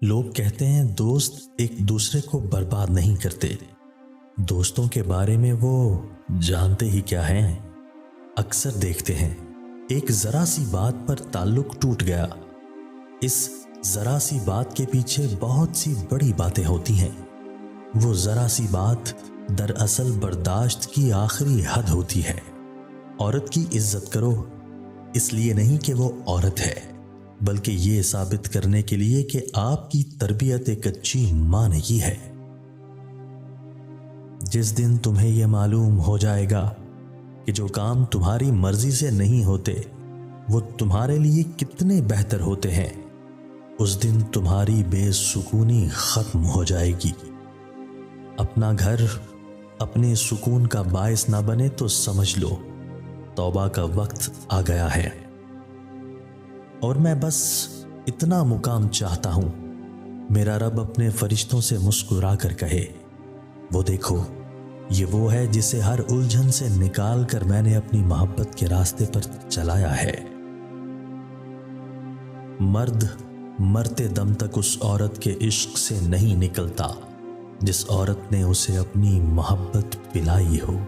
لوگ کہتے ہیں دوست ایک دوسرے کو برباد نہیں کرتے، دوستوں کے بارے میں وہ جانتے ہی کیا ہیں۔ اکثر دیکھتے ہیں ایک ذرا سی بات پر تعلق ٹوٹ گیا، اس ذرا سی بات کے پیچھے بہت سی بڑی باتیں ہوتی ہیں۔ وہ ذرا سی بات دراصل برداشت کی آخری حد ہوتی ہے۔ عورت کی عزت کرو، اس لیے نہیں کہ وہ عورت ہے، بلکہ یہ ثابت کرنے کے لیے کہ آپ کی تربیت ایک اچھی ماں نے کی ہے۔ جس دن تمہیں یہ معلوم ہو جائے گا کہ جو کام تمہاری مرضی سے نہیں ہوتے وہ تمہارے لیے کتنے بہتر ہوتے ہیں، اس دن تمہاری بے سکونی ختم ہو جائے گی۔ اپنا گھر اپنے سکون کا باعث نہ بنے تو سمجھ لو توبہ کا وقت آ گیا ہے۔ اور میں بس اتنا مقام چاہتا ہوں، میرا رب اپنے فرشتوں سے مسکرا کر کہے، وہ دیکھو یہ وہ ہے جسے ہر الجھن سے نکال کر میں نے اپنی محبت کے راستے پر چلایا ہے۔ مرد مرتے دم تک اس عورت کے عشق سے نہیں نکلتا جس عورت نے اسے اپنی محبت پلائی ہو۔